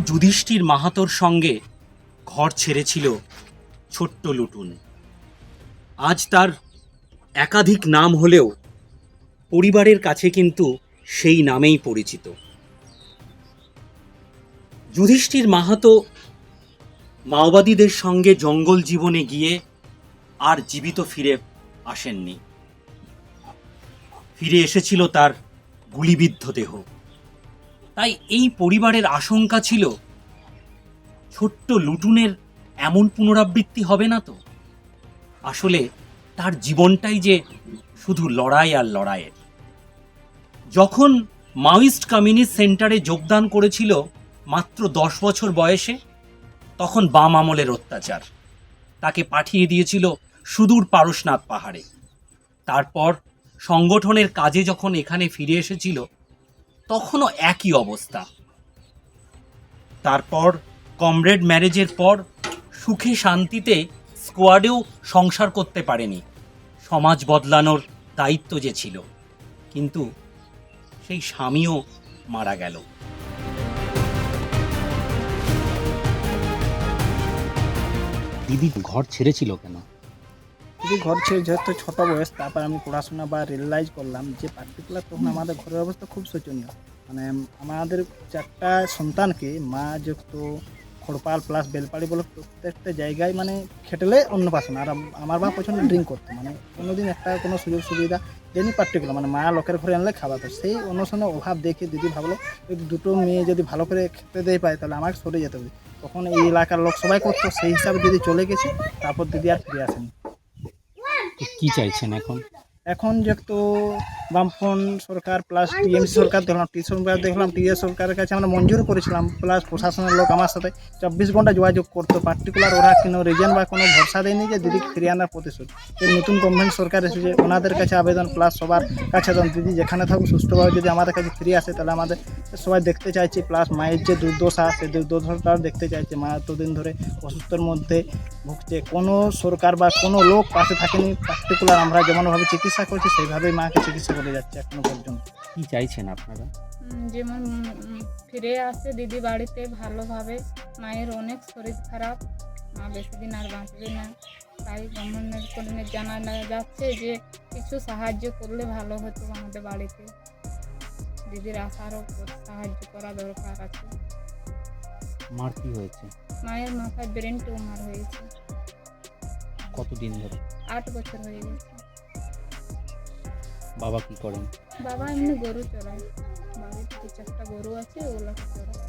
যুধিষ্ঠির মাহাতোর সঙ্গে ঘর ছেড়েছিল ছোট্ট লুটুন। আজ তার একাধিক নাম হলেও পরিবারের কাছে কিন্তু সেই নামেই পরিচিত। যুধিষ্ঠির মাহাতো মাওবাদীদের সঙ্গে জঙ্গল জীবনে গিয়ে আর জীবিত ফিরে আসেননি। ফিরে এসেছিল তার গুলিবিদ্ধ দেহ। তাই এই পরিবারের আশঙ্কা ছিল ছোট্ট লুটুনের এমন পুনরাবৃত্তি হবে না তো। আসলে তার জীবনটাই যে শুধু লড়াই আর লড়াইয়ের। যখন মাওয়িস্ট কমিউনিস্ট সেন্টারে যোগদান করেছিল মাত্র 10 বছর বয়সে, তখন বাম আমলের অত্যাচার তাকে পাঠিয়ে দিয়েছিল সুদূর পারশনাথ পাহাড়ে। তারপর সংগঠনের কাজে যখন এখানে ফিরে এসেছিল, তখনও একই অবস্থা। তারপর কমরেড ম্যারেজের পর সুখে শান্তিতে স্কোয়াডেও সংসার করতে পারেনি। সমাজ বদলানোর দায়িত্ব যে ছিল, কিন্তু সেই স্বামীও মারা গেল। দিদি ঘর ছেড়েছিল কেন? যদি ঘর ছেড়ে যেহেতু ছোটো বয়স, তারপর আমি পড়াশোনা বা রিয়েলাইজ করলাম যে পার্টিকুলার তখন আমাদের ঘরের অবস্থা খুব শোচনীয়। মানে আমাদের 4টা সন্তানকে মা যুক্ত খড়পাল প্লাস বেলপাড়ি বলে প্রত্যেকটা জায়গায় মানে খেটেলে অন্নপ্রাশন। আর আমার মা প্রচণ্ড ড্রিঙ্ক করতো, মানে কোনোদিন একটা কোনো সুযোগ সুবিধা দেয়নি পার্টিকুলার, মানে মা লোকের ঘরে আনলে খাওয়াতো। সেই অন্বেষণের অভাব দেখে দিদি ভাবলো যদি দুটো মেয়ে যদি ভালো করে খেতে দেয় পায় তাহলে আমাকে সরে যেতে হবে। তখন এই এলাকার লোক সবাই করতো, সেই হিসাবে দিদি চলে গেছে। তারপর দিদি আর ফিরে আসেনি। কি চাইছেন এখন? এখন যেহেতু বামফ্রন্ট সরকার প্লাস টিএমসি সরকার দেখলাম টিএস সরকারের কাছে আমরা মঞ্জুর করেছিলাম, প্লাস প্রশাসনের লোক আমার সাথে 24 ঘন্টা যোগাযোগ করতো। পার্টিকুলার ওরা কোনো রিজন বা কোনো ভরসা দেয়নি যে দিদি ফিরিয়ে আনার প্রতিশোধ। এই নতুন গভর্নমেন্ট সরকার এসেছে, ওনাদের কাছে আবেদন প্লাস সবার কাছে দিদি যেখানে থাকুক সুস্থভাবে যদি আমাদের কাছে ফিরে আসে তাহলে আমাদের সবাই দেখতে চাইছি। প্লাস মায়ের যে দুর্দশা, সেই দুর্দশাটাও দেখতে চাইছে। মা এতদিন ধরে অসুস্থর মধ্যে ভুগছে, কোনো সরকার বা কোনো লোক পাশে থাকেনি। পার্টিকুলার আমরা যেমনভাবে চিকিৎসা করছি সেইভাবেই মাকে চিকিৎসা করে যাচ্ছে এখনো পর্যন্ত। কি চাইছেন আপনারা? যেমন ফিরে আসে দিদি বাড়িতে ভালোভাবে। মায়ের অনেক শরীর খারাপ, মা বেশি দিন আর বাঁচবে না। তাই গভর্নমেন্ট কর্মে জানা যাচ্ছে যে কিছু সাহায্য করলে ভালো হতো আমাদের বাড়িতে। দিদির আসারও সাহায্য করা দরকার আছে। মার কি হয়েছে? মায়ের মাথায় ব্রেন টিউমার হয়েছে। কতদিন ধরে? 8 বছর হয়ে গেছে। বাবা কি করেন? বাবা এমনি গরু চড়ায়, বাড়িতে 2-4টা গরু আছে, ওগুলোকে চড়ায়।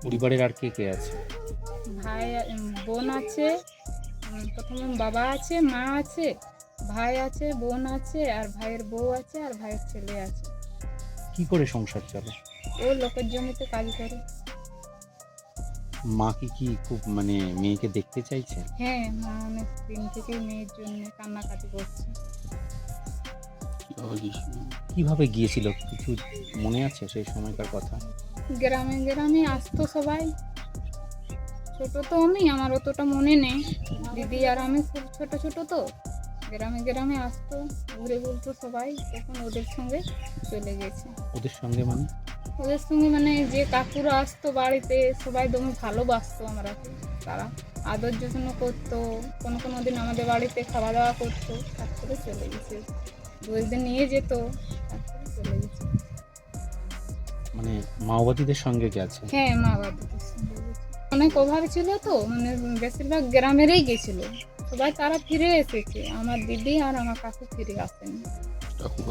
পরিবারের আর কে কে আছে? ভাই বোন আছে, প্রথমে বাবা আছে, মা আছে, ভাই আছে, বোন আছে, আর ভাইয়ের বউ আছে, আর ভাইয়ের ছেলে আছে। কি করে সংসার চলে? ও লোকের জমিতে কাজ করে। মা কি খুব মানে মেয়েকে দেখতে চাইছে? হ্যাঁ, মা অনেক দিন থেকে মেয়ের জন্য কান্নাকাটি করছে। কিভাবে গিয়েছিল কিছু মনে আছে সেই সময়কার কথা? গ্রামে গ্রামে আসতো সবাই। ছোট তো আমি, আমার অতটা মনে নেই। দিদি আর আমি খুব ছোট ছোট তো, গ্রামে গ্রামে আসতো, ঘুরে বলতো সবাই, তখন ওদের সঙ্গে চলে গেছে। ওদের সঙ্গে মানে? ওদের সঙ্গে মানে যে কাকুরা আসতো বাড়িতে, সবাই দমে ভালোবাসতো আমরা। তারা আদর যত্ন করতো, কোনো দিন আমাদের বাড়িতে খাওয়া দাওয়া করতো। তারপরে চলে গেছে, 2 দিন নিয়ে যেত, তারপরে চলে গেছে। মানে মাওবাদীদের সঙ্গে গেছে? হ্যাঁ, মা বাবাদের সঙ্গে গেছে। অনেক অভাব ছিল তো, মানে বেশিরভাগ গ্রামেরই গেছিল সবাই। তারা ফিরে এসেছে, আমার দিদি আর আমার কাকু ফিরে আসেনি।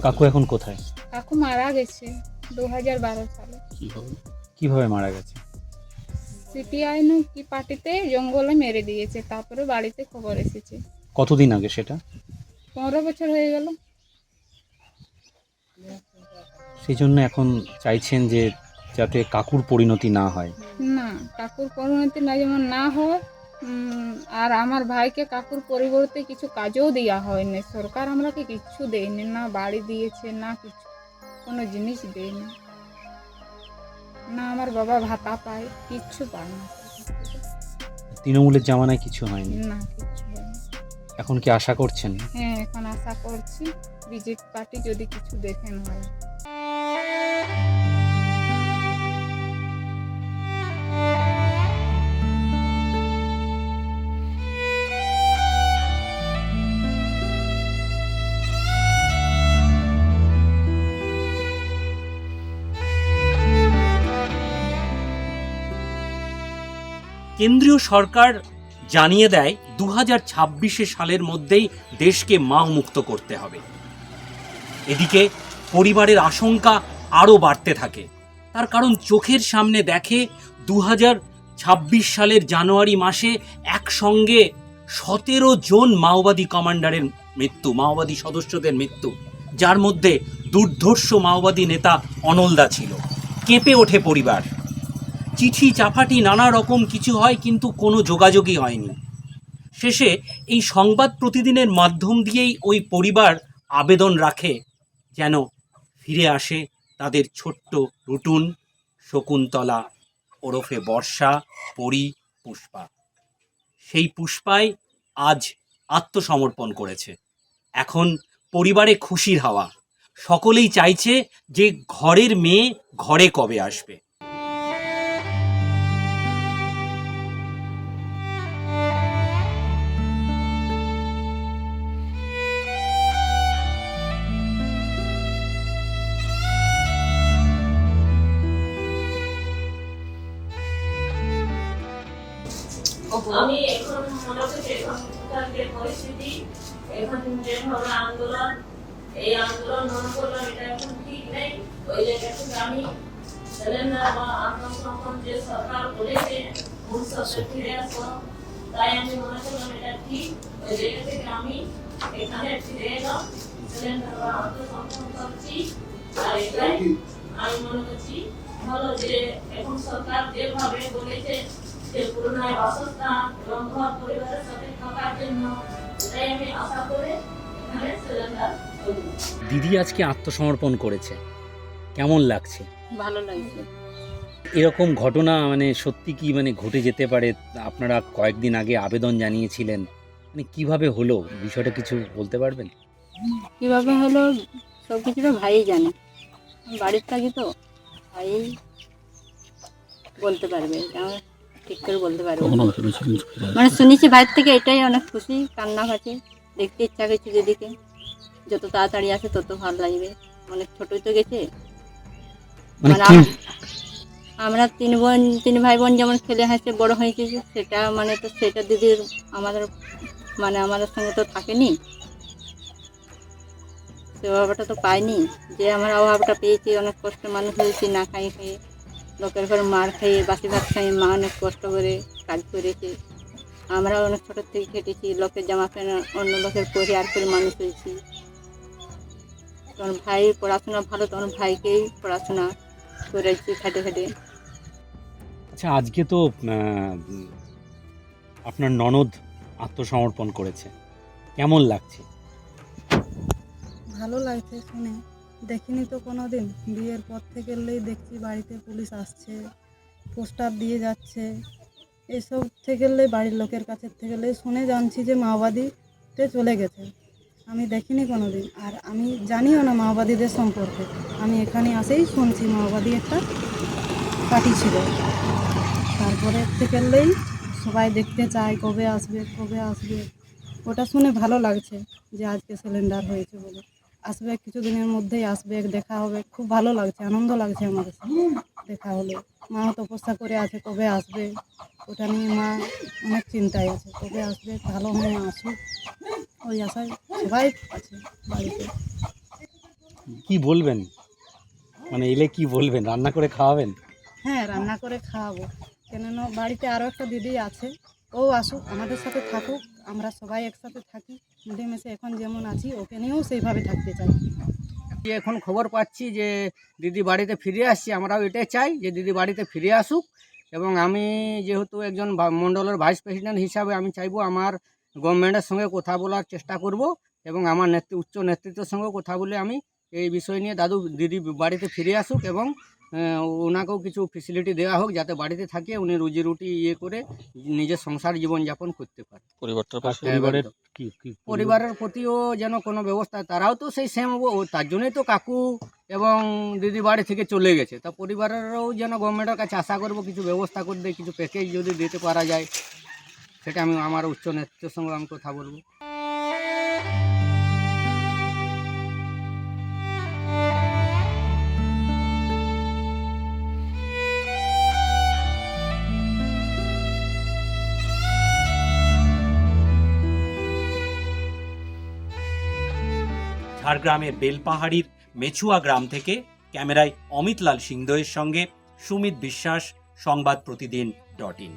কাকু এখন কোথায়? কাকু মারা গেছে 2012 সালে। কিভাবে মারা গেছে? সিপিআই কি পার্টিতে জঙ্গলে মেরে দিয়েছে, তারপরে বাড়িতে খবর এসেছে। কতদিন আগে সেটা? 15 বছর হয়ে গেল। সেই জন্য এখন চাইছেন যে যাতে কাকুর পরিণতি না হয়। না, কাকুর পরিণতি না যেমন না হয়, আর আমার ভাইকে কাকুর পরিবর্তে কিছু কাজও দেওয়া হয়নি। সরকার আমরাকে কিচ্ছু দেয়নি, না বাড়ি দিয়েছে, না কিছু কোনো জিনিস দেয়নি, না আমার বাবা ভাতা পায়, কিচ্ছু পায় না। তৃণমূলের জামানায় কিছু হয়নি? না, কিচ্ছু হয়নি। এখন কি আশা করছেন? হ্যাঁ, এখন আশা করছি বিজেপি পার্টি যদি কিছু দেখেন হয়। কেন্দ্রীয় সরকার জানিয়ে দেয় 2026 সালের মধ্যেই দেশকে মা মুক্ত করতে হবে। এদিকে পরিবারের আশঙ্কা আরও বাড়তে থাকে, তার কারণ চোখের সামনে দেখে 2026 সালের জানুয়ারি মাসে একসঙ্গে 17 জন মাওবাদী কমান্ডারের মৃত্যু, মাওবাদী সদস্যদের মৃত্যু, যার মধ্যে দুর্ধর্ষ মাওবাদী নেতা অনলদা ছিল। কেঁপে ওঠে পরিবার। চিঠি চাপাটি নানা রকম কিছু হয়, কিন্তু কোনো যোগাযোগই হয়নি। শেষে এই সংবাদ প্রতিদিনের মাধ্যম দিয়েই ওই পরিবার আবেদন রাখে যেন ফিরে আসে তাদের ছোট্ট রুটুন শকুন্তলা ওরফে বর্ষা, পরি, পুষ্পা। সেই পুষ্পাই আজ আত্মসমর্পণ করেছে। এখন পরিবারে খুশির হাওয়া, সকলেই চাইছে যে ঘরের মেয়ে ঘরে কবে আসবে। আমি এখন মনে করছি এখনকার যে পরিস্থিতি, এখন যে ধরো আন্দোলন, এই আন্দোলন মনে করলাম এটা এখন ঠিক নেই। ওই জায়গা থেকে আমি সিলিন্ডার বা আত্মসমর্পণ যে সরকার করেছে মূল সরকার ফিরে আসবো, তাই আমি মনে করলাম এটা ঠিক। ওই জায়গা থেকে আমি এখানে ফিরে এলাম, সিলিন্ডার বা আত্মসমর্পণ করছি। আর এটাই আমি মনে করছি ভালো যে এখন সরকার যেভাবে বলেছে যে পুরোনায় বাসস্থান এবং ঘর পরিবারের সাথে থাকার জন্য, এটাই আমি আশা করে এখানে সিলিন্ডার করব। দিদি আজকে আত্মসমর্পণ করেছে, কেমন লাগছে? ভালো লাগছে। এরকম ঘটনা মানে সত্যি কি মানে ঘটে যেতে পারে? আপনারা কয়েকদিন আগে আবেদন জানিয়েছিলেন, মানে কিভাবে হলো বিষয়টা কিছু বলতে পারবেন? কীভাবে হলো সব কিছু তো ভাই জানে, আমি বাড়ির থাকি তো ভাই বলতে পারবে, এটা আমার ঠিক করে বলতে পারবে। মানে শুনেছি ভাইয়ের থেকে, এটাই অনেক খুশি, কান্না পাচ্ছে, দেখতে ইচ্ছা করছে দিদিকে। যত তাড়াতাড়ি আসে তত ভালো লাগবে, অনেক ছোটোই তো গেছে। মানে আমরা তিন ভাই বোন যেমন খেলে হাসে বড় হয়েছে, সেটা মানে তো সেটা দিদির আমাদের মানে আমাদের সঙ্গে তো থাকেনি, সে অভাবটা তো পাইনি। যে আমরা অভাবটা পেয়েছি, অনেক কষ্ট মানুষ হয়েছি, না খাইয়ে খেয়ে, লোকের ঘরে মার খেয়ে, বাসি ভাত খাইয়ে, মা অনেক কষ্ট করে কাজ করেছে। আমরা অনেক ছোটোর থেকে খেটেছি, লোকের জামা প্যান্ট অন্য লোকের পরে আর করে মানুষ হয়েছি। তখন ভাই পড়াশোনা ভালো, তখন ভাইকেই পড়াশোনা করেছি খেটে খেটে। আচ্ছা, আজকে তো আপনার ননদ আত্মসমর্পণ করেছে, কেমন লাগছে? ভালো লাগছে শুনে, দেখিনি তো কোনো দিন। বিয়ের পর থেকে এলেই দেখছি বাড়িতে পুলিশ আসছে, পোস্টার দিয়ে যাচ্ছে, এসব থেকে এলেই বাড়ির লোকের কাছের থেকে এলেই শুনে জানছি যে মাওবাদীতে চলে গেছে। আমি দেখিনি কোনো দিন, আর আমি জানিও না মাওবাদীদের সম্পর্কে। আমি এখানে আসেই শুনছি মাওবাদী একটা পার্টি ছিল। তারপরে থেকে এলেই সবাই দেখতে চায় কবে আসবে কবে আসবে। ওটা শুনে ভালো লাগছে যে আজকে সিলিন্ডার হয়েছে বলে। আসবে কিছুদিনের মধ্যেই আসবে, দেখা হবে, খুব ভালো লাগছে, আনন্দ লাগছে আমাদের দেখা হলে। মাও তপস্যা করে আছে কবে আসবে, ওটা নিয়ে মা অনেক চিন্তায় আছে, কবে আসবে, ভালো হয়ে আসুক, ওই আশায় সবাই আছে বাড়িতে। কি বলবেন, মানে এলে কি বলবেন? রান্না করে খাওয়াবেন? হ্যাঁ, রান্না করে খাওয়াবো, কেননা বাড়িতে আরও একটা দিদি আছে, ও আসুক, আমাদের সাথে থাকুক, আমরা সবাই একসাথে থাকি মিলেমিশে। এখন যেমন আছি ওকে নিয়েও সেইভাবে থাকতে চাই। এখন খবর পাচ্ছি যে দিদি বাড়িতে ফিরে আসছে, আমরাও এটাই চাই যে দিদি বাড়িতে ফিরে আসুক। এবং আমি যেহেতু একজন মণ্ডলের ভাইস প্রেসিডেন্ট হিসাবে আমি চাইবো আমার গভর্নমেন্টের সঙ্গে কথা বলার চেষ্টা করব, এবং আমার উচ্চ নেতৃত্বের সঙ্গে কথা বলে আমি এই বিষয় নিয়ে দিদি বাড়িতে ফিরে আসুক, এবং ওনাকেও কিছু ফেসিলিটি দেওয়া হোক যাতে বাড়িতে থাকে উনি রুজি রুটি করে নিজের সংসার জীবনযাপন করতে পারে। পরিবারের পরিবারের প্রতিও যেন কোনো ব্যবস্থা, তারাও তো সেই সেম, তার জন্যই তো কাকু এবং দিদি বাড়ি থেকে চলে গেছে। তা পরিবারেরও যেন গভর্নমেন্টের কাছে আশা করব কিছু ব্যবস্থা করে দেয়, কিছু প্যাকেজ যদি দিতে পারা যায়, সেটা আমি আমার উচ্চ নেতৃত্বের সঙ্গে আমি কথা বলবো। ঝাড়গ্রামের বেলপাহাড়ির মেছুয়া গ্রাম থেকে ক্যামেরায় অমিতলাল সিংহদের সঙ্গে সুমিত বিশ্বাস, সংবাদ প্রতিদিন .in।